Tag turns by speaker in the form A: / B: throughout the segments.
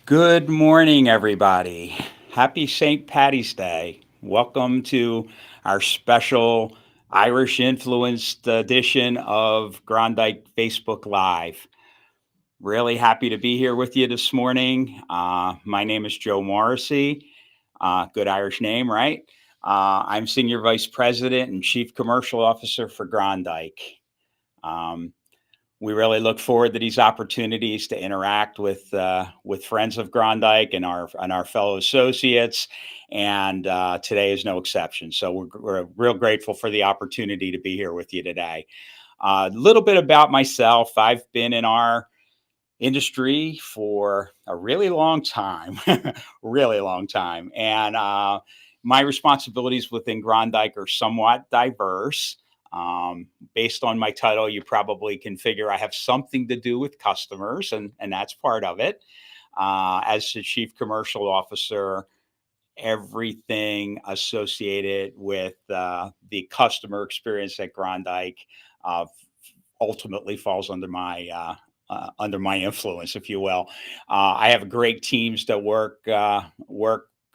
A: Good morning, everybody. Happy St. Patty's Day. Welcome to our special Irish influenced edition of Grondike Facebook Live. Really happy to be here with you this morning. My name is Joe Morrissey. Good Irish name, right? I'm Senior Vice President and Chief Commercial Officer for Grondike. Um, we really look forward to these opportunities to interact with friends of Grondike and our fellow associates, and today is no exception. So we're real grateful for the opportunity to be here with you today. A little bit about myself: I've been in our industry for a really long time, really long time, and my responsibilities within Grondike are somewhat diverse. Based on my title, you probably can figure I have something to do with customers, and that's part of it. As the chief commercial officer, everything associated with the customer experience at Grondike uh, ultimately falls under my influence, if you will. I have great teams that work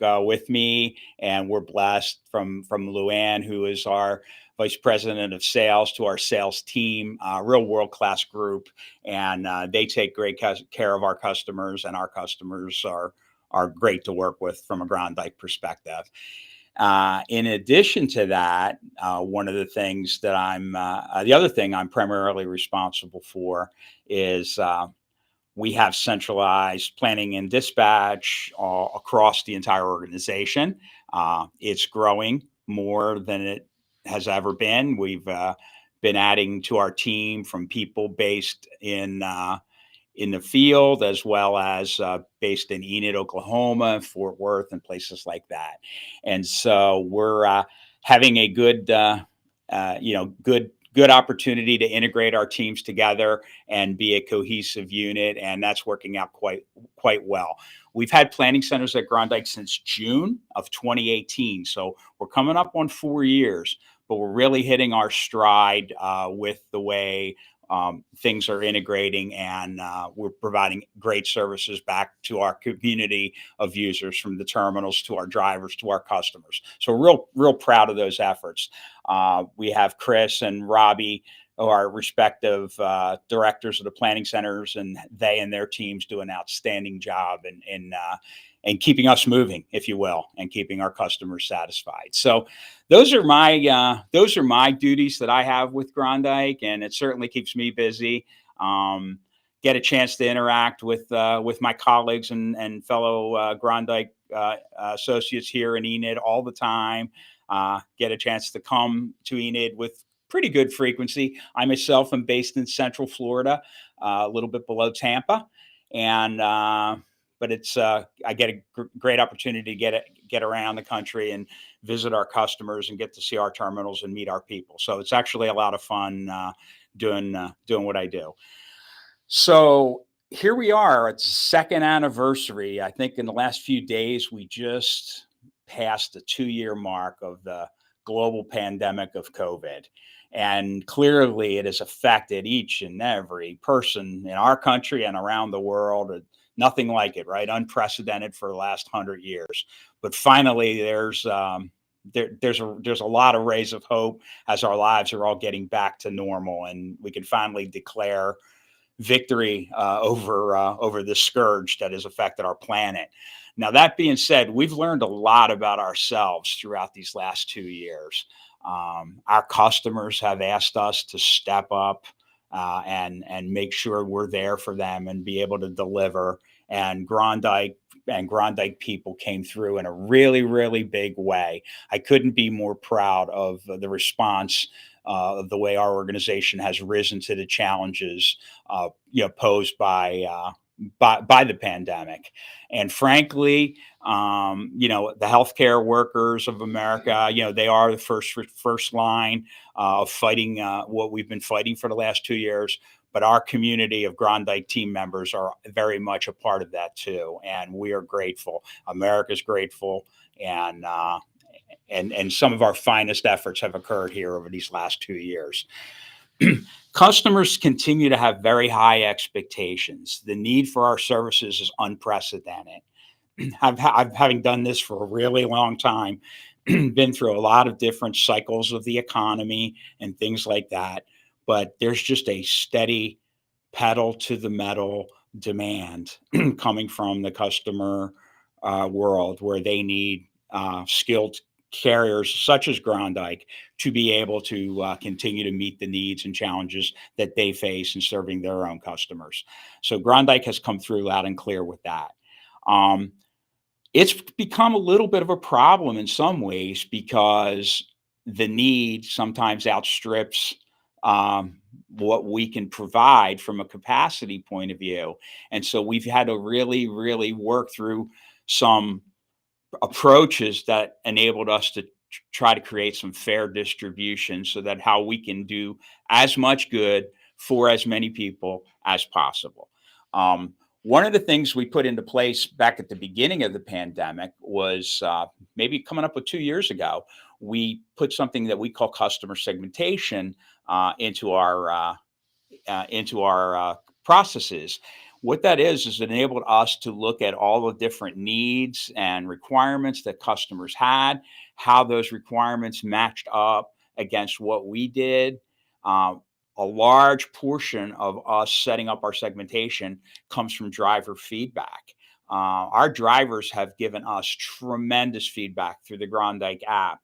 A: with me, and we're blessed from Luann, who is our vice president of sales, to our sales team, real world class group, and they take great care of our customers, and our customers are great to work with from a Grondike perspective. In addition to that, one of the things that the other thing I'm primarily responsible for is we have centralized planning and dispatch across the entire organization. It's growing more than it has ever been. We've been adding to our team from people based in the field, as well as based in Enid, Oklahoma, Fort Worth, and places like that. And so we're having a good opportunity to integrate our teams together and be a cohesive unit, and that's working out quite well. We've had planning centers at Grondike since June of 2018, so we're coming up on 4 years, but we're really hitting our stride with the way things are integrating, and we're providing great services back to our community of users, from the terminals to our drivers to our customers. So real proud of those efforts. We have Chris and Robbie, our respective directors of the planning centers, and they and their teams do an outstanding job in keeping us moving, if you will, and keeping our customers satisfied. So those are my duties that I have with Grondike, and it certainly keeps me busy. Get a chance to interact with my colleagues and fellow Grondike associates here in Enid all the time. Get a chance to come to Enid with pretty good frequency. I myself am based in Central Florida, a little bit below Tampa, and but it's I get a great opportunity to get around the country and visit our customers and get to see our terminals and meet our people. So it's actually a lot of fun doing what I do. So here we are. It's second anniversary. I think in the last few days we just passed the 2 year mark of the global pandemic of COVID. And clearly, it has affected each and every person in our country and around the world. Nothing like it, right? Unprecedented for the last 100 years. But finally, there's a lot of rays of hope as our lives are all getting back to normal, and we can finally declare victory over this scourge that has affected our planet. Now, that being said, we've learned a lot about ourselves throughout these last 2 years. Our customers have asked us to step up and make sure we're there for them and be able to deliver. And Grondike people came through in a really big way. I couldn't be more proud of the response of the way our organization has risen to the challenges posed by the pandemic. And frankly, the healthcare workers of America, they are the first line of fighting what we've been fighting for the last 2 years. But our community of Grondike team members are very much a part of that too, and we are grateful. America's grateful, and some of our finest efforts have occurred here over these last 2 years. Customers continue to have very high expectations. The need for our services is unprecedented. I've having done this for a really long time, been through a lot of different cycles of the economy and things like that. But there's just a steady pedal to the metal demand coming from the customer world where they need skilled carriers such as Grondike to be able to continue to meet the needs and challenges that they face in serving their own customers. So Grondike has come through loud and clear with that. Um, it's become a little bit of a problem in some ways because the need sometimes outstrips what we can provide from a capacity point of view. And so we've had to really, really work through some approaches that enabled us to try to create some fair distribution so that how we can do as much good for as many people as possible. Um, One of the things we put into place back at the beginning of the pandemic was maybe coming up with 2 years ago. We put something that we call customer segmentation into our processes. What that is it enabled us to look at all the different needs and requirements that customers had, how those requirements matched up against what we did. Uh, a large portion of us setting up our segmentation comes from driver feedback. Our drivers have given us tremendous feedback through the Grondike app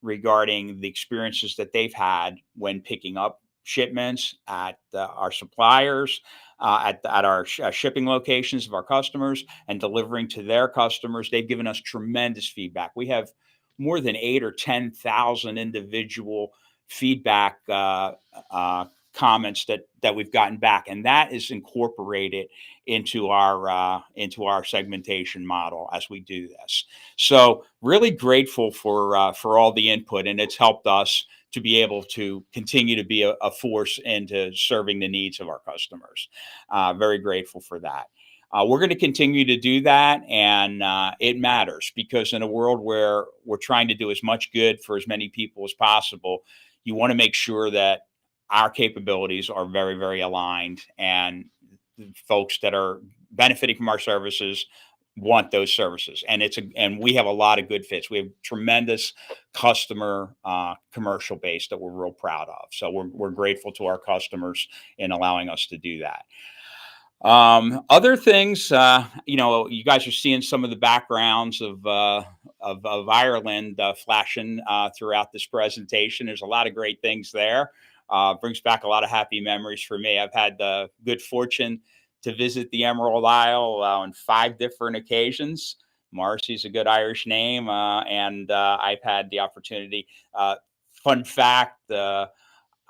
A: regarding the experiences that they've had when picking up shipments at our suppliers, at our shipping locations of our customers, and delivering to their customers. They've given us tremendous feedback. We have more than 8 or 10,000 individual feedback comments that we've gotten back, and that is incorporated into our segmentation model as we do this. So really grateful for all the input, and it's helped us to be able to continue to be a force into serving the needs of our customers. Very grateful for that. We're going to continue to do that, and it matters because in a world where we're trying to do as much good for as many people as possible, you want to make sure that our capabilities are very, very aligned, and folks that are benefiting from our services want those services. And we have a lot of good fits. We have tremendous customer commercial base that we're real proud of. So we're grateful to our customers in allowing us to do that. Other things, you guys are seeing some of the backgrounds of Ireland flashing throughout this presentation. There's a lot of great things there. Brings back a lot of happy memories for me. I've had the good fortune to visit the Emerald Isle on 5 different occasions. Marcy's a good Irish name, and I've had the opportunity. Fun fact,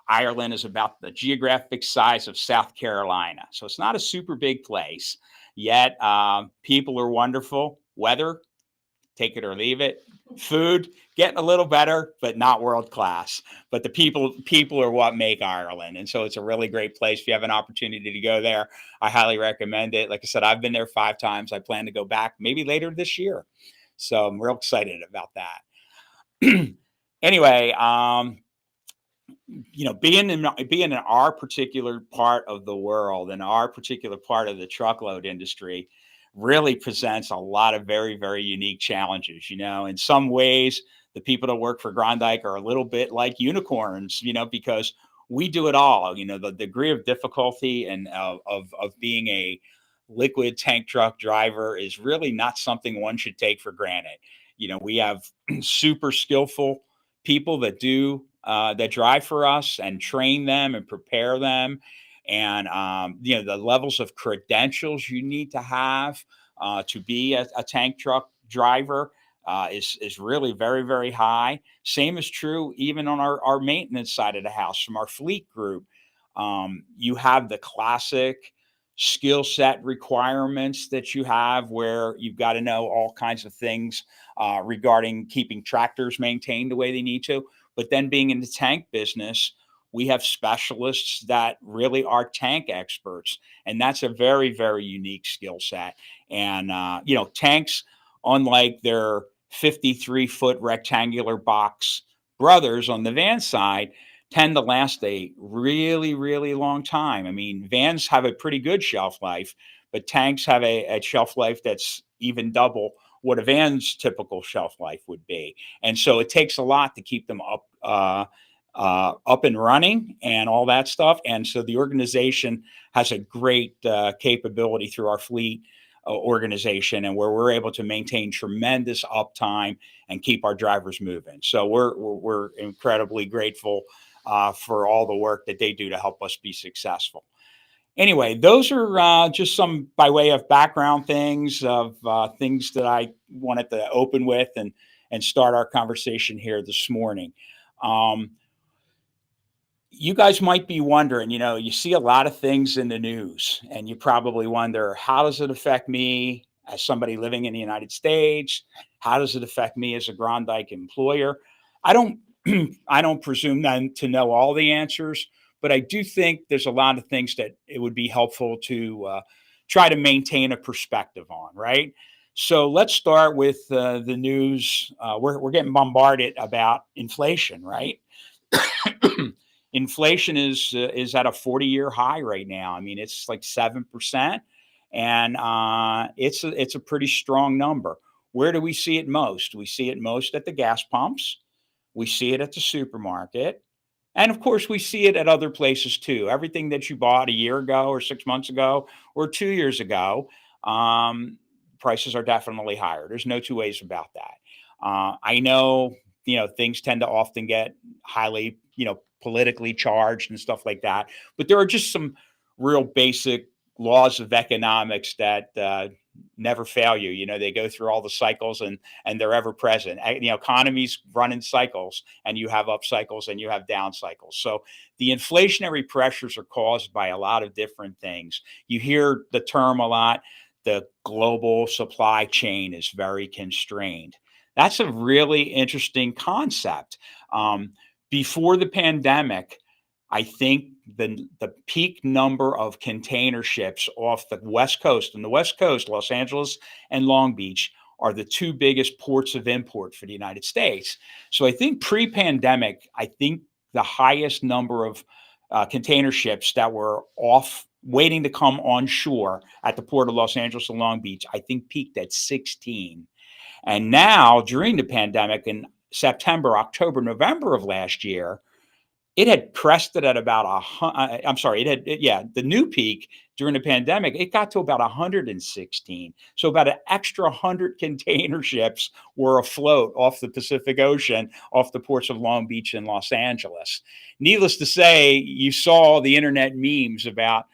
A: Ireland is about the geographic size of South Carolina. So it's not a super big place, yet people are wonderful. Weather, take it or leave it. Food, getting a little better, but not world class. But the people are what make Ireland. And so it's a really great place. If you have an opportunity to go there, I highly recommend it. Like I said, I've been there 5 times. I plan to go back maybe later this year. So I'm real excited about that. Anyway, being in our particular part of the world and our particular part of the truckload industry really presents a lot of very, very unique challenges. In some ways, the people that work for Grondike are a little bit like unicorns, because we do it all. The degree of difficulty and of being a liquid tank truck driver is really not something one should take for granted. We have super skillful people that drive for us and train them and prepare them. And, the levels of credentials you need to have to be a tank truck driver is really very, very high. Same is true even on our maintenance side of the house from our fleet group. You have the classic skill set requirements that you have where you've got to know all kinds of things regarding keeping tractors maintained the way they need to. But then being in the tank business, we have specialists that really are tank experts. And that's a very, very unique skill set. And, tanks, unlike their 53-foot rectangular box brothers on the van side, tend to last a really, really long time. I mean, vans have a pretty good shelf life, but tanks have a shelf life that's even double what a van's typical shelf life would be. And so it takes a lot to keep them up and running and all that stuff. And so the organization has a great capability through our fleet organization, and where we're able to maintain tremendous uptime and keep our drivers moving. So we're incredibly grateful for all the work that they do to help us be successful. Anyway, those are just some by way of background things of things that I wanted to open with and start our conversation here this morning. You guys might be wondering, you see a lot of things in the news, and you probably wonder, how does it affect me as somebody living in the United States? How does it affect me as a Grondike employer? I don't, I don't presume then to know all the answers, but I do think there's a lot of things that it would be helpful to try to maintain a perspective on, right? So let's start with the news. We're getting bombarded about inflation, right? Inflation is at a 40-year high right now. I mean, it's like 7%, and it's a pretty strong number. Where do we see it most? We see it most at the gas pumps. We see it at the supermarket. And of course, we see it at other places too. Everything that you bought a year ago or 6 months ago or 2 years ago, um, prices are definitely higher. There's no two ways about that. I know, things tend to often get highly, politically charged and stuff like that. But there are just some real basic laws of economics that never fail you. They go through all the cycles, and they're ever present. Economies run in cycles, and you have up cycles and you have down cycles. So the inflationary pressures are caused by a lot of different things. You hear the term a lot. The global supply chain is very constrained. That's a really interesting concept. Before the pandemic, I think the peak number of container ships off the West Coast, and the West Coast, Los Angeles and Long Beach, are the two biggest ports of import for the United States. So I think pre-pandemic, I think the highest number of container ships that were off waiting to come on shore at the port of Los Angeles and Long Beach, I think peaked at 16. And now, during the pandemic in September, October, November of last year, it had crested at about I'm sorry, the new peak during the pandemic, it got to about 116. So about an extra 100 container ships were afloat off the Pacific Ocean, off the ports of Long Beach and Los Angeles. Needless to say, you saw the internet memes about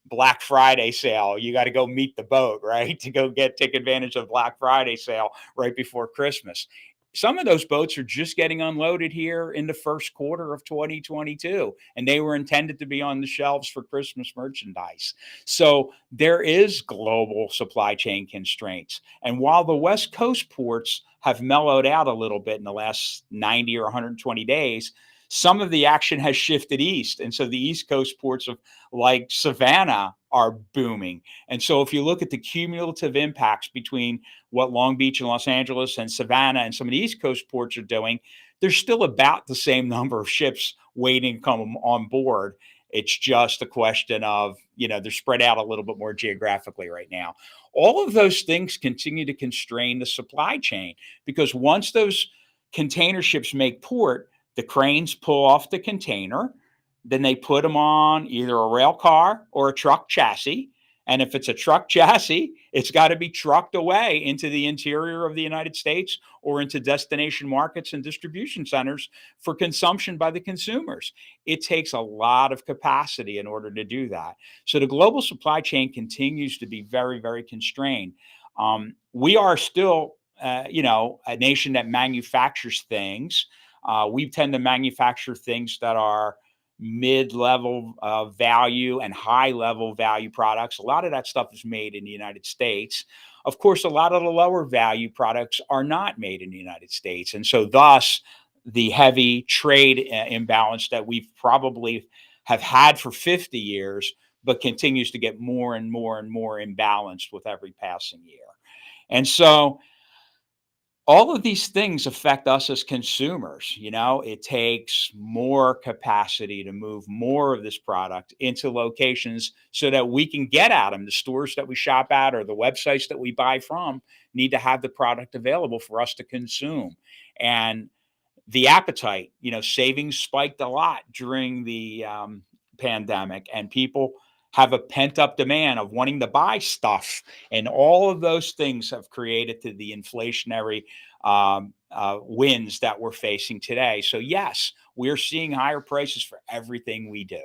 A: Black Friday sale. You got to go meet the boat, right? To go take advantage of Black Friday sale right before Christmas. Some of those boats are just getting unloaded here in the first quarter of 2022, and they were intended to be on the shelves for Christmas merchandise. So there is global supply chain constraints. And while the West Coast ports have mellowed out a little bit in the last 90 or 120 days, some of the action has shifted east. And so the East Coast ports of like Savannah are booming. And so if you look at the cumulative impacts between what Long Beach and Los Angeles and Savannah and some of the East Coast ports are doing, there's still about the same number of ships waiting to come on board. It's just a question of, they're spread out a little bit more geographically right now. All of those things continue to constrain the supply chain, because once those container ships make port, the cranes pull off the container, then they put them on either a rail car or a truck chassis. And if it's a truck chassis, it's got to be trucked away into the interior of the United States or into destination markets and distribution centers for consumption by the consumers. It takes a lot of capacity in order to do that. So the global supply chain continues to be very, very constrained. We are still, a nation that manufactures things. We tend to manufacture things that are mid-level value and high-level value products. A lot of that stuff is made in the United States. Of course, a lot of the lower value products are not made in the United States. And so thus, the heavy trade imbalance that we've probably have had for 50 years, but continues to get more and more and more imbalanced with every passing year. And so all of these things affect us as consumers. It takes more capacity to move more of this product into locations so that we can get at them. The stores that we shop at or the websites that we buy from need to have the product available for us to consume. And the appetite, savings spiked a lot during the pandemic, and people have a pent up demand of wanting to buy stuff. And all of those things have created to the inflationary winds that we're facing today. So, yes, we're seeing higher prices for everything we do.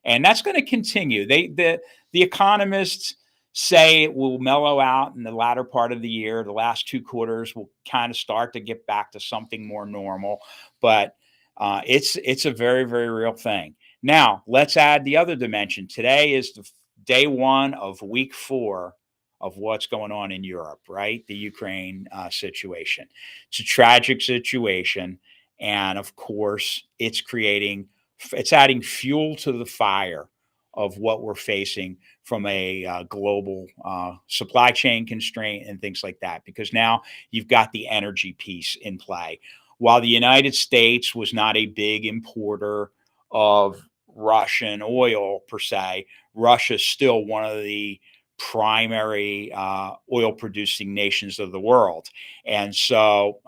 A: And that's going to continue. The economists say it will mellow out in the latter part of the year. The last two quarters will kind of start to get back to something more normal, but it's a very, very real thing. Now let's add the other dimension. Today is the day one of week 4 of what's going on in Europe, right? The Ukraine situation. It's a tragic situation, and of course, it's adding fuel to the fire of what we're facing from a global supply chain constraint and things like that, because now you've got the energy piece in play. While the United States was not a big importer of Russian oil per se, Russia's still one of the primary oil producing nations of the world. And so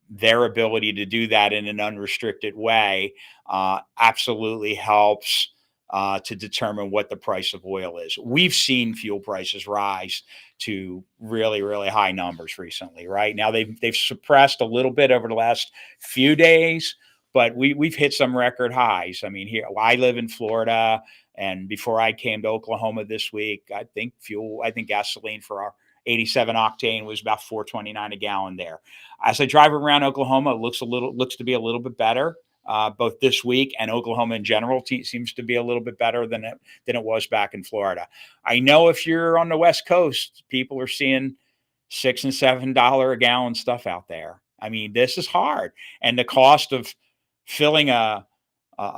A: their ability to do that in an unrestricted way absolutely helps to determine what the price of oil is. We've seen fuel prices rise to really, really high numbers recently. Right now, they've suppressed a little bit over the last few days, but we've hit some record highs. I mean, here I live in Florida, and before I came to Oklahoma this week, I think gasoline for our 87 octane was about 4.29 a gallon there. As I drive around Oklahoma, it looks to be a little bit better. Both this week and Oklahoma in general seems to be a little bit better than it was back in Florida. I know if you're on the West Coast, people are seeing $6 and $7 a gallon stuff out there. I mean, this is hard, and the cost of filling a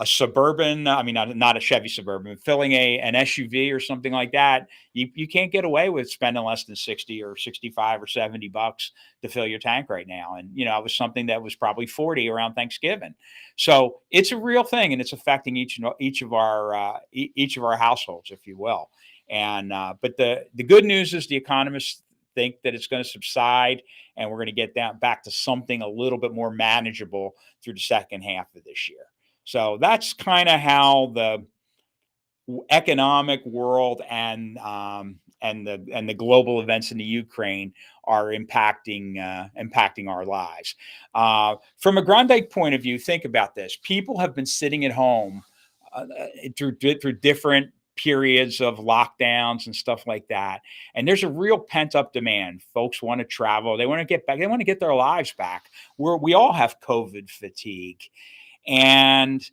A: Suburban, I mean, not a Chevy Suburban, filling an SUV or something like that, you can't get away with spending less than 60 or 65 or $70 to fill your tank right now. And, it was something that was probably 40 around Thanksgiving. So it's a real thing, and it's affecting each of our households, if you will. And, but the good news is the economists think that it's going to subside, and we're going to get back to something a little bit more manageable through the second half of this year. So that's kind of how the economic world and the global events in the Ukraine are impacting our lives. From a Grondike point of view, think about this: people have been sitting at home through different periods of lockdowns and stuff like that, and there's a real pent up demand. Folks want to travel; they want to get back; they want to get their lives back. We all have COVID fatigue. And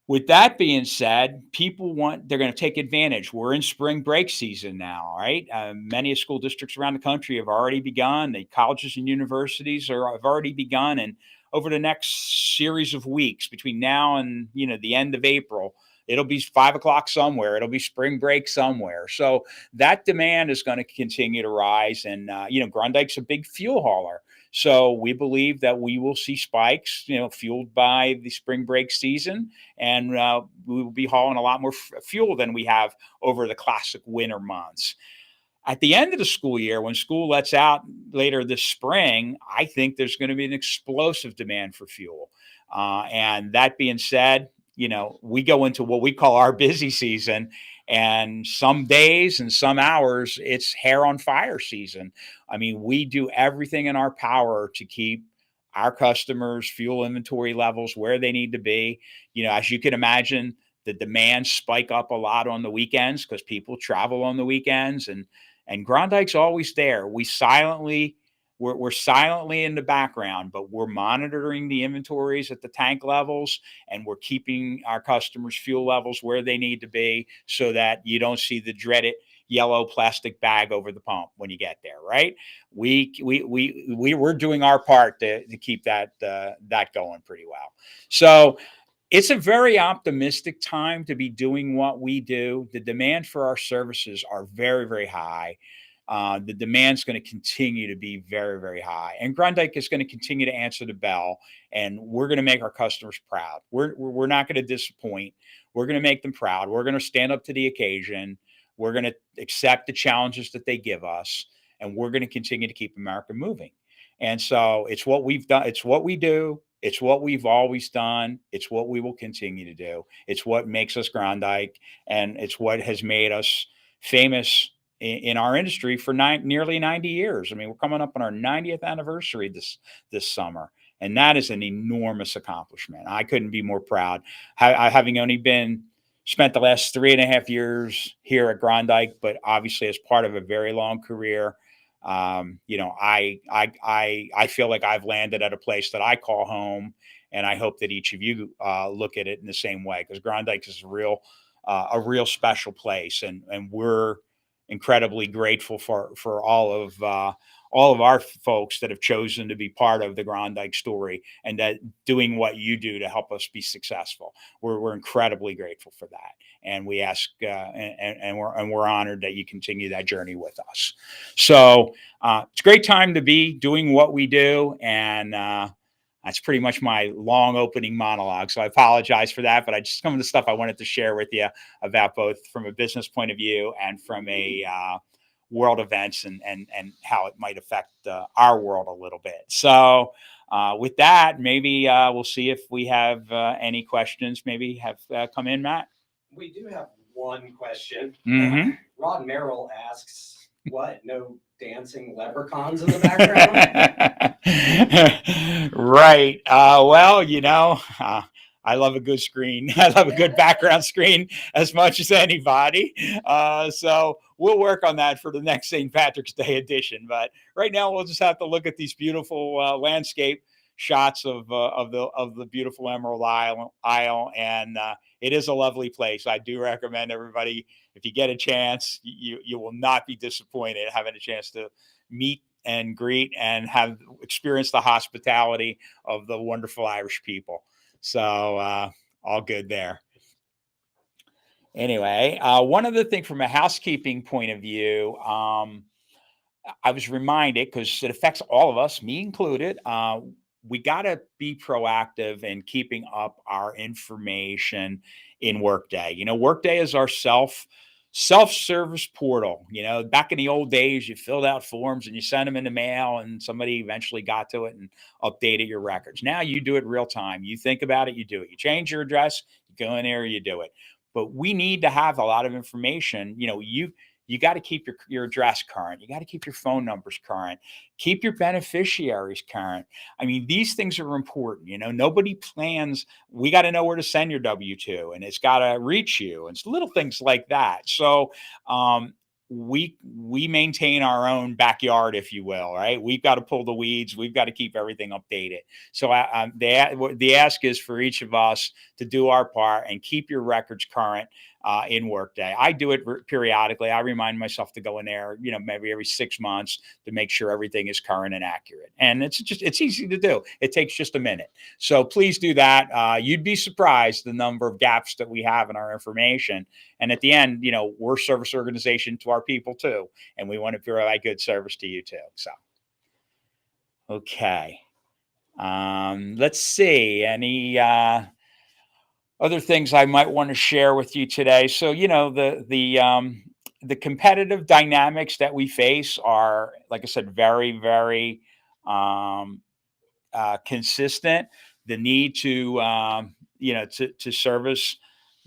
A: with that being said, they're going to take advantage. We're in spring break season now, right? Many school districts around the country have already begun. The colleges and universities have already begun. And over the next series of weeks between now and, the end of April, it'll be 5 o'clock somewhere. It'll be spring break somewhere. So that demand is going to continue to rise. And, Grondike's a big fuel hauler. So we believe that we will see spikes, fueled by the spring break season, and we will be hauling a lot more fuel than we have over the classic winter months. At the end of the school year, when school lets out later this spring, I think there's going to be an explosive demand for fuel. And that being said, we go into what we call our busy season, and some days and some hours, it's hair on fire season. I mean, we do everything in our power to keep our customers' fuel inventory levels where they need to be. As you can imagine, the demands spike up a lot on the weekends because people travel on the weekends, and Grondike's always there. We're silently in the background, but we're monitoring the inventories at the tank levels, and we're keeping our customers' fuel levels where they need to be so that you don't see the dreaded yellow plastic bag over the pump when you get there, right? We're doing our part to keep that going pretty well. So it's a very optimistic time to be doing what we do. The demand for our services are very, very high. the demand's going to continue to be very, very high. And Grundike is going to continue to answer the bell, and we're going to make our customers proud. We're not going to disappoint. We're going to make them proud. We're going to stand up to the occasion. We're going to accept the challenges that they give us, and we're going to continue to keep America moving. And so it's what we've done. It's what we do. It's what we've always done. It's what we will continue to do. It's what makes us Grundike, and it's what has made us famous in our industry for nearly 90 years. I mean, we're coming up on our 90th anniversary this summer, and that is an enormous accomplishment. I couldn't be more proud. Having only spent the last 3.5 years here at Grundike, but obviously as part of a very long career. I feel like I've landed at a place that I call home, and I hope that each of you look at it in the same way, because Grundike is a real special place, and we're incredibly grateful for all of our folks that have chosen to be part of the Grundike story, and that doing what you do to help us be successful. We're incredibly grateful for that, and we ask and we're honored that you continue that journey with us. So it's a great time to be doing what we do, and that's pretty much my long opening monologue. So I apologize for that, but some of the stuff I wanted to share with you about, both from a business point of view and from a world events, and how it might affect our world a little bit. So with that, maybe we'll see if we have any questions maybe have come in, Matt.
B: We do have one question.
A: Mm-hmm.
B: Rod Merrill asks, what, no dancing leprechauns in the background?
A: Right. Well, I love a good screen. I love a good background screen as much as anybody. So we'll work on that for the next St. Patrick's Day edition. But right now, we'll just have to look at these beautiful landscape shots of the beautiful Emerald Isle, and it is a lovely place. I do recommend everybody, if you get a chance, you will not be disappointed having a chance to meet and greet and have experienced the hospitality of the wonderful Irish people. So all good there. Anyway, one other thing from a housekeeping point of view, I was reminded, because it affects all of us, me included, we got to be proactive in keeping up our information in Workday. Workday is our self-service portal. Back in the old days, you filled out forms and you sent them in the mail, and somebody eventually got to it and updated your records. Now you do it real time. You think about it, you do it. You change your address, you go in there, you do it. But we need to have a lot of information. You got to keep your address current. You got to keep your phone numbers current. Keep your beneficiaries current. I mean, these things are important. Nobody plans. We got to know where to send your W-2, and it's got to reach you, and it's little things like that. So we maintain our own backyard, if you will, right? We've got to pull the weeds. We've got to keep everything updated. So the ask is for each of us to do our part and keep your records current in Workday. I do it periodically. I remind myself to go in there, maybe every 6 months, to make sure everything is current and accurate. And it's easy to do. It takes just a minute. So please do that. You'd be surprised the number of gaps that we have in our information. And at the end, we're a service organization to our people too, and we want to provide good service to you too. So, okay. Let's see. Any other things I might want to share with you today? So, the competitive dynamics that we face are, like I said, very, very consistent. The need to service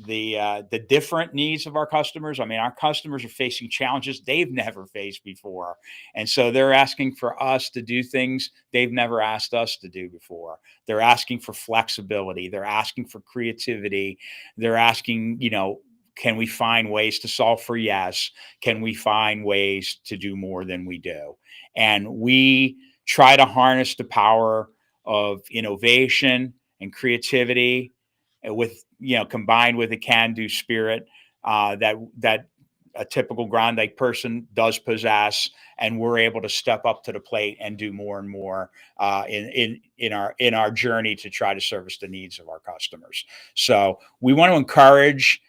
A: the different needs of our customers. I mean, our customers are facing challenges they've never faced before, and so they're asking for us to do things they've never asked us to do before. They're asking for flexibility. They're asking for creativity. They're asking, can we find ways to solve for yes? Can we find ways to do more than we do? And we try to harness the power of innovation and creativity with, combined with a can-do spirit that a typical Grundike person does possess, and we're able to step up to the plate and do more and more in our journey to try to service the needs of our customers. So we want to encourage,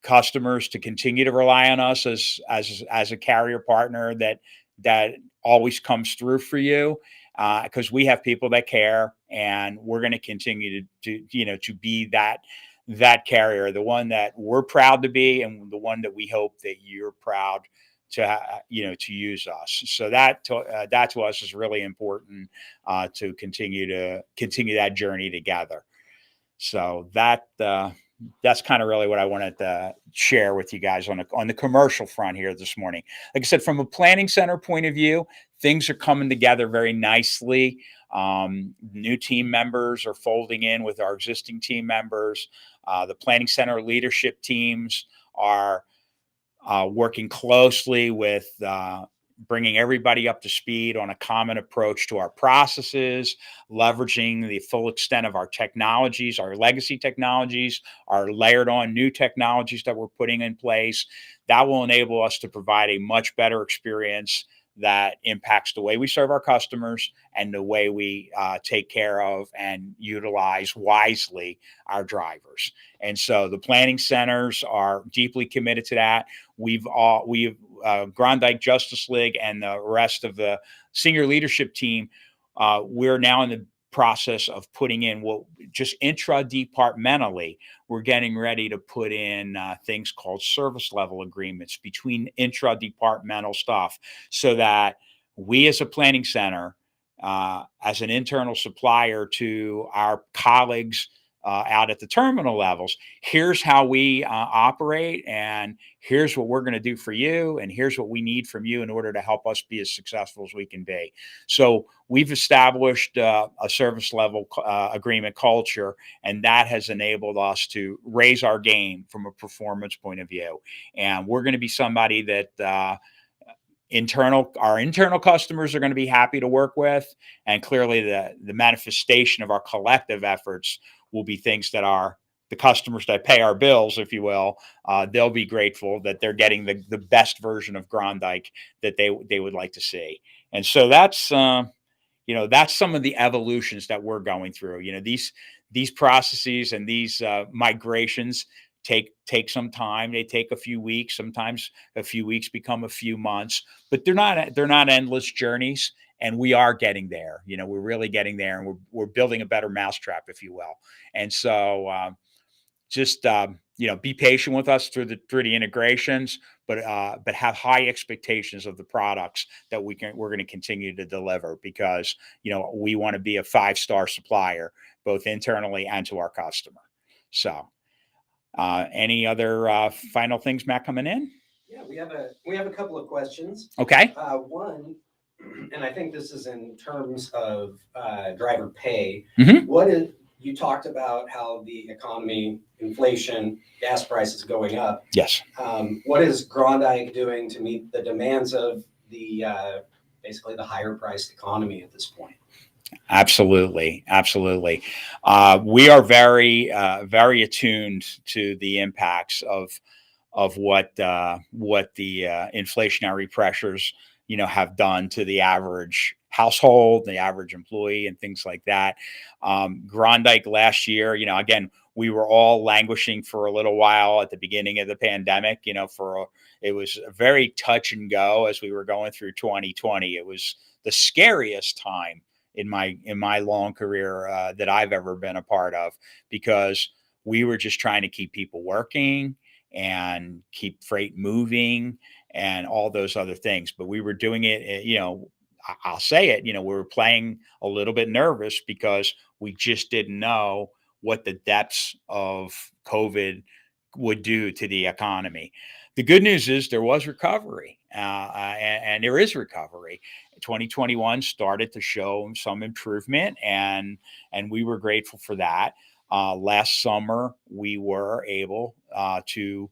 A: customers to continue to rely on us as a carrier partner that always comes through for you, because we have people that care, and we're going to continue to be that carrier, the one that we're proud to be, and the one that we hope that you're proud to use us. So that to us is really important, to continue that journey together. So that's kind of really what I wanted to share with you guys on the commercial front here this morning. Like I said, from a planning center point of view, things are coming together very nicely. New team members are folding in with our existing team members. The planning center leadership teams are working closely with bringing everybody up to speed on a common approach to our processes, leveraging the full extent of our technologies, our legacy technologies, our layered on new technologies that we're putting in place. That will enable us to provide a much better experience that impacts the way we serve our customers and the way we take care of and utilize wisely our drivers. And so the planning centers are deeply committed to that. We've Grondike Justice League and the rest of the senior leadership team, we're now in the process of putting in what just intra-departmentally, we're getting ready to put in things called service level agreements between intra-departmental stuff, so that we as a planning center, as an internal supplier to our colleagues out at the terminal levels, here's how we operate, and here's what we're going to do for you, and here's what we need from you in order to help us be as successful as we can be. So we've established a service level agreement culture, and that has enabled us to raise our game from a performance point of view. And we're going to be somebody that our internal customers are going to be happy to work with, and clearly the manifestation of our collective efforts will be things that the customers that pay our bills, if you will, they'll be grateful that they're getting the best version of Grondike that they would like to see. And so that's that's some of the evolutions that we're going through. These processes and these migrations take some time. They take a few weeks. Sometimes a few weeks become a few months, but they're not endless journeys. And we are getting there. We're really getting there, and we're building a better mousetrap, if you will. And so just be patient with us through the integrations, but have high expectations of the products that we're going to continue to deliver, because we want to be a 5-star supplier both internally and to our customer. So any other final things, Matt, coming in?
B: Yeah, we have a couple of questions.
A: Okay.
B: One, and I think this is in terms of driver pay.
A: Mm-hmm.
B: You talked about how the economy, inflation, gas prices going up.
A: Yes.
B: What is Grondike doing to meet the demands of the basically the higher priced economy at this point?
A: Absolutely. We are very attuned to the impacts of what the inflationary pressures have done to the average household, the average employee, and things like that. Grondike last year, again, we were all languishing for a little while at the beginning of the pandemic. It was a very touch and go as we were going through 2020. It was the scariest time in my long career that I've ever been a part of, because we were just trying to keep people working and keep freight moving and all those other things. But we were doing it, I'll say it, we were playing a little bit nervous because we just didn't know what the depths of COVID would do to the economy. The good news is there was recovery, and there is recovery. 2021 started to show some improvement, and we were grateful for that. Last summer, we were able to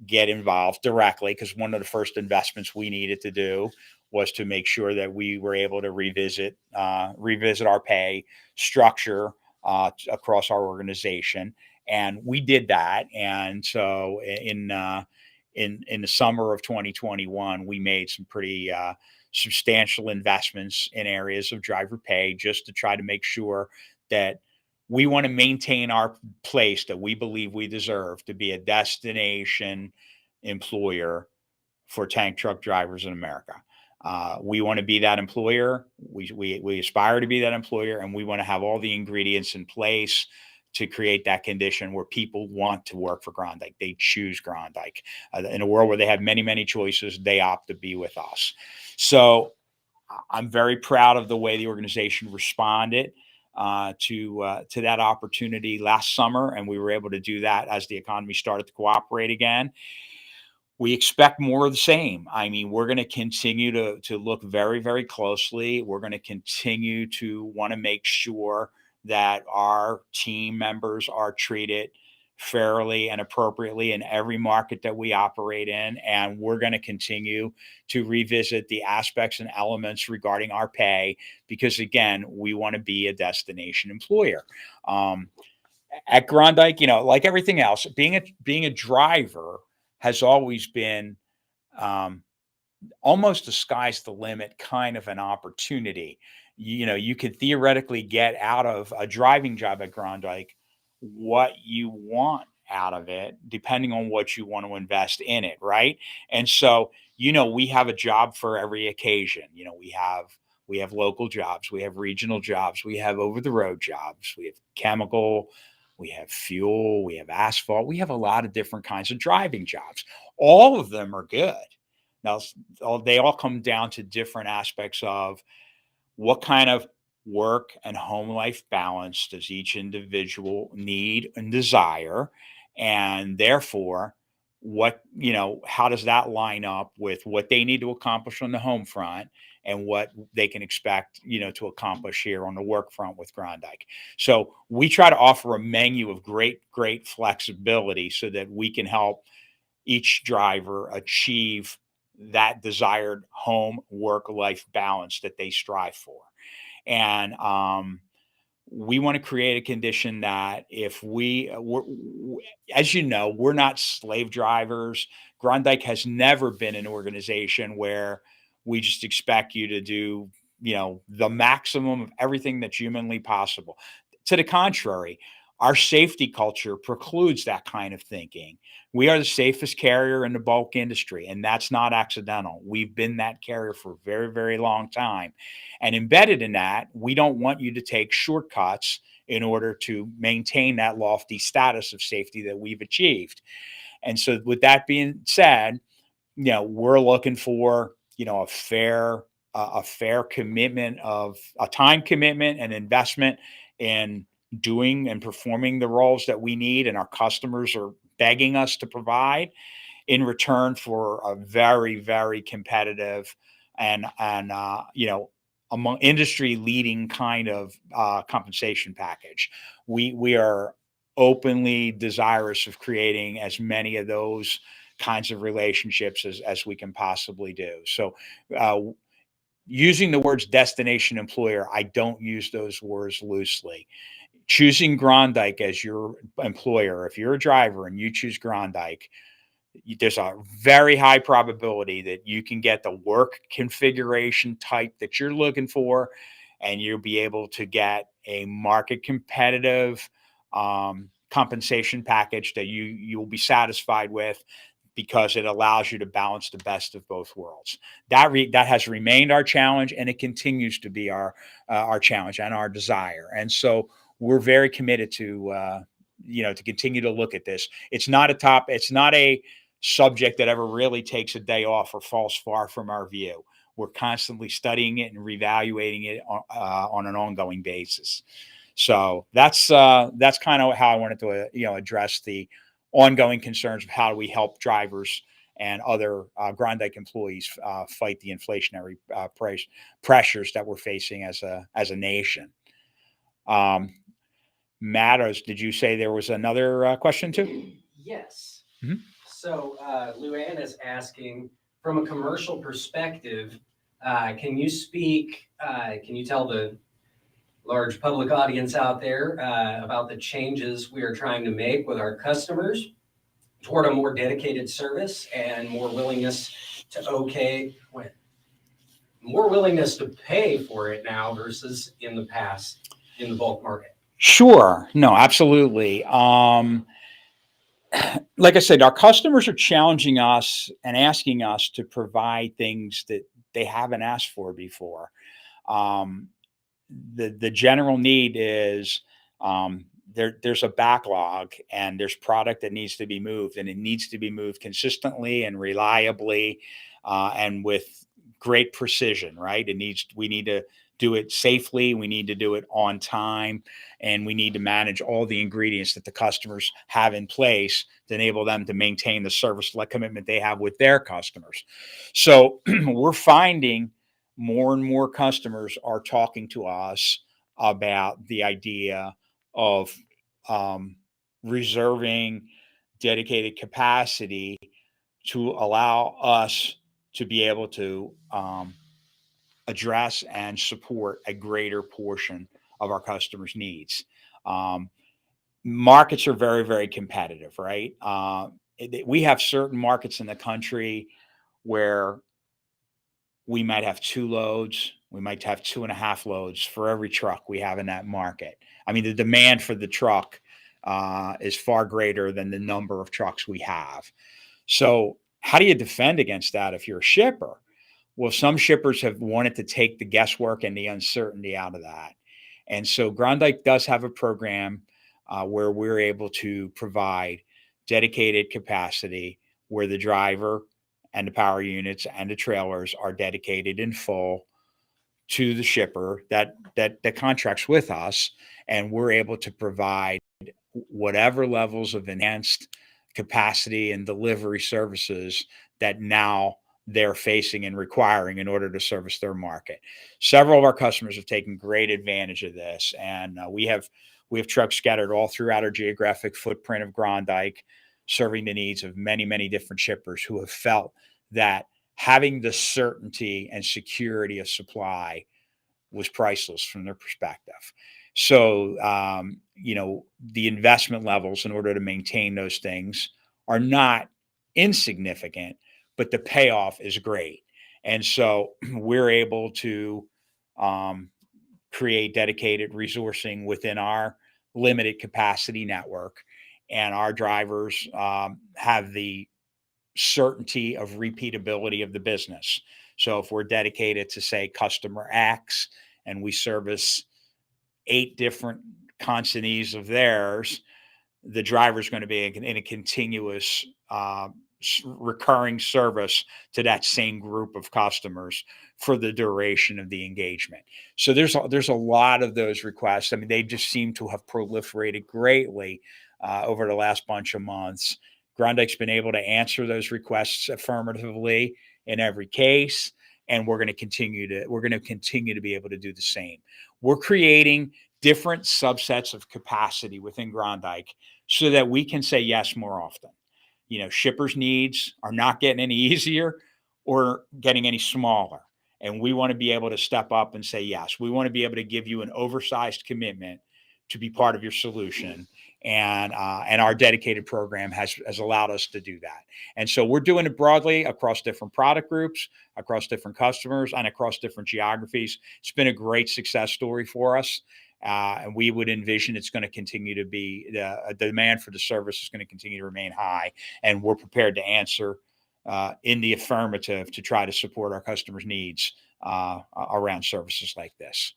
A: get involved directly, because one of the first investments we needed to do was to make sure that we were able to revisit our pay structure across our organization, and we did that. And so in the summer of 2021, we made some pretty substantial investments in areas of driver pay, just to try to make sure that we want to maintain our place that we believe we deserve to be a destination employer for tank truck drivers in America. We want to be that employer. We aspire to be that employer, and we want to have all the ingredients in place to create that condition where people want to work for Grondike. They choose Grondike. In a world where they have many, many choices, they opt to be with us. So I'm very proud of the way the organization responded to that opportunity last summer, and we were able to do that as the economy started to cooperate again. We expect more of the same. I mean, we're going to continue to look very, very closely. We're going to continue to want to make sure that our team members are treated fairly and appropriately in every market that we operate in. And we're going to continue to revisit the aspects and elements regarding our pay because, again, we want to be a destination employer. At Grondike, like everything else, being a driver has always been almost the sky's the limit kind of an opportunity. You could theoretically get out of a driving job at Grondike what you want out of it, depending on what you want to invest in it, right? And so, we have a job for every occasion. We have local jobs, we have regional jobs, we have over the road jobs, we have chemical, we have fuel, we have asphalt, we have a lot of different kinds of driving jobs. All of them are good. Now, they all come down to different aspects of what kind of work and home life balance does each individual need and desire, and therefore how does that line up with what they need to accomplish on the home front and what they can expect to accomplish here on the work front with Grondike. So we try to offer a menu of great flexibility so that we can help each driver achieve that desired home work life balance that they strive for. And we want to create a condition that if as we're not slave drivers. Grondike has never been an organization where we just expect you to do, the maximum of everything that's humanly possible. To the contrary, our safety culture precludes that kind of thinking. We are the safest carrier in the bulk industry, and that's not accidental. We've been that carrier for a very, very long time. And embedded in that, we don't want you to take shortcuts in order to maintain that lofty status of safety that we've achieved. And so with that being said, we're looking for, a fair commitment of a time commitment and investment in doing and performing the roles that we need and our customers are begging us to provide in return for a very, very competitive and among industry leading kind of compensation package. We are openly desirous of creating as many of those kinds of relationships as we can possibly do. So using the words destination employer, I don't use those words loosely. Choosing Grondike as your employer, if you're a driver and you choose Grondike, there's a very high probability that you can get the work configuration type that you're looking for, and you'll be able to get a market competitive compensation package that you'll be satisfied with because it allows you to balance the best of both worlds. That has remained our challenge, and it continues to be our challenge and our desire. And so we're very committed to to continue to look at this. It's not a subject that ever really takes a day off or falls far from our view. We're constantly studying it and reevaluating it on an ongoing basis. So that's kind of how I wanted to address the ongoing concerns of how do we help drivers and other Grondike employees fight the inflationary pressures that we're facing as a nation. Matt, did you say there was another question too?
B: Yes.
A: Mm-hmm.
B: So Luann is asking, from a commercial perspective, can you tell the large public audience out there about the changes we are trying to make with our customers toward a more dedicated service and more willingness to pay for it now versus in the past in the bulk market?
A: Sure. No, absolutely. Like I said, our customers are challenging us and asking us to provide things that they haven't asked for before. Um, the general need is, there's a backlog and there's product that needs to be moved, and it needs to be moved consistently and reliably, and with great precision, right? We need to do it safely, we need to do it on time, and we need to manage all the ingredients that the customers have in place to enable them to maintain the service like commitment they have with their customers. So we're finding more and more customers are talking to us about the idea of, um, reserving dedicated capacity to allow us to be able to, address and support a greater portion of our customers' needs. Um, Markets are very, very competitive, right? We have certain markets in the country where we might have 2 loads, we might have 2.5 loads for every truck we have in that market. I mean, the demand for the truck, is far greater than the number of trucks we have. So, how do you defend against that if you're a shipper? Well, some shippers have wanted to take the guesswork and the uncertainty out of that. And so Grondike does have a program, where we're able to provide dedicated capacity where the driver and the power units and the trailers are dedicated in full to the shipper that contracts with us, and we're able to provide whatever levels of enhanced capacity and delivery services that now they're facing and requiring in order to service their market. Several of our customers have taken great advantage of this, and we have trucks scattered all throughout our geographic footprint of Grondike, serving the needs of many, many different shippers who have felt that having the certainty and security of supply was priceless from their perspective. So, the investment levels in order to maintain those things are not insignificant, but the payoff is great. And so we're able to, um, create dedicated resourcing within our limited capacity network. And our drivers, have the certainty of repeatability of the business. So if we're dedicated to, say, customer X, and we service 8 different consignees of theirs, the driver's going to be in a continuous, recurring service to that same group of customers for the duration of the engagement. So there's a lot of those requests. I mean, they just seem to have proliferated greatly, over the last bunch of months. Grundike's been able to answer those requests affirmatively in every case, and we're going to continue to be able to do the same. We're creating different subsets of capacity within Grondike so that we can say yes more often. Shippers' needs are not getting any easier or getting any smaller. And we want to be able to step up and say yes. We want to be able to give you an oversized commitment to be part of your solution. And our dedicated program has allowed us to do that. And so we're doing it broadly across different product groups, across different customers, and across different geographies. It's been a great success story for us. And we would envision it's going to continue to be the demand for the service is going to continue to remain high, and we're prepared to answer, in the affirmative to try to support our customers' needs, around services like this.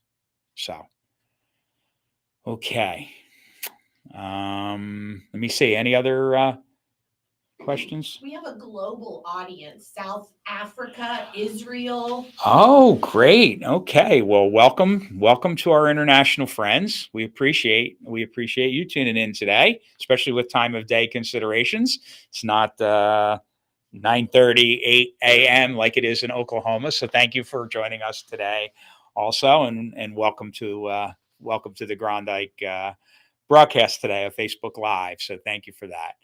A: So, okay. Let me see. Any other questions?
C: We have a global audience, South Africa, Israel.
A: Oh, great. Okay. Well, welcome to our international friends. We appreciate you tuning in today, especially with time of day considerations. It's not 9:30, 8 a.m. like it is in Oklahoma. So thank you for joining us today also, and welcome to the Grondike broadcast today of Facebook Live. So thank you for that.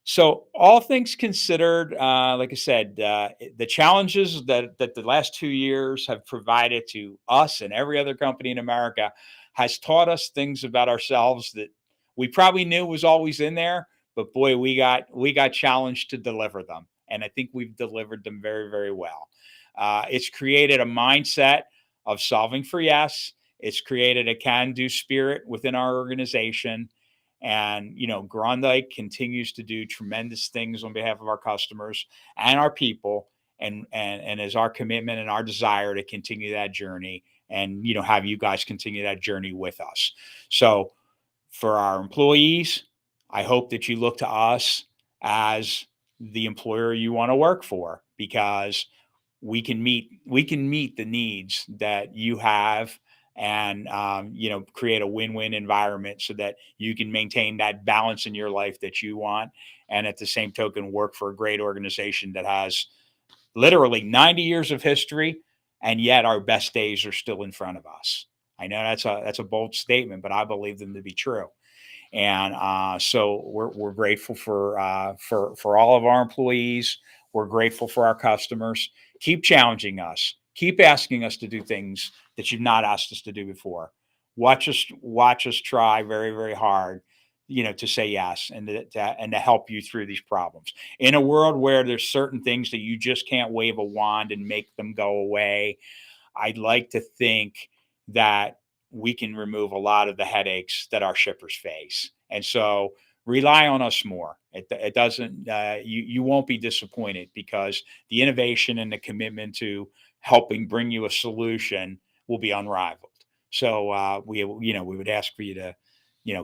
A: So all things considered, like I said, the challenges that the last 2 years have provided to us and every other company in America has taught us things about ourselves that we probably knew was always in there, but boy, we got challenged to deliver them, and I think we've delivered them very, very well. It's created a mindset of solving for yes. It's created a can-do spirit within our organization. And, Grondike continues to do tremendous things on behalf of our customers and our people. And is our commitment and our desire to continue that journey and, have you guys continue that journey with us. So for our employees, I hope that you look to us as the employer you want to work for, because we can meet the needs that you have, and create a win-win environment so that you can maintain that balance in your life that you want, and at the same token work for a great organization that has literally 90 years of history, and yet our best days are still in front of us. I know that's a bold statement, but I believe them to be true. And so we're grateful for all of our employees. We're grateful for our customers. Keep challenging us. Keep asking us to do things that you've not asked us to do before. Watch us try very, very hard, to say yes, and to help you through these problems. In a world where there's certain things that you just can't wave a wand and make them go away, I'd like to think that we can remove a lot of the headaches that our shippers face. And so rely on us more. It doesn't, you won't be disappointed, because the innovation and the commitment to helping bring you a solution will be unrivaled. So we would ask for you to,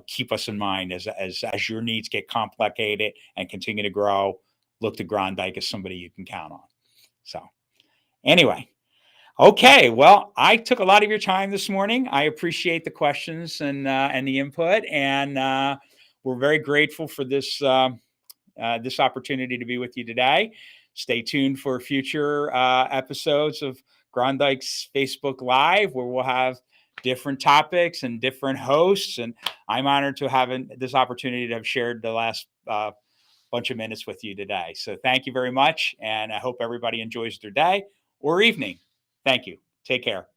A: keep us in mind as your needs get complicated and continue to grow. Look to Grondike as somebody you can count on. So anyway. Okay, well, I took a lot of your time this morning. I appreciate the questions and the input, and we're very grateful for this this opportunity to be with you today. Stay tuned for future episodes of Grondike's Facebook Live, where we'll have different topics and different hosts. And I'm honored to have this opportunity to have shared the last bunch of minutes with you today. So thank you very much, and I hope everybody enjoys their day or evening. Thank you. Take care.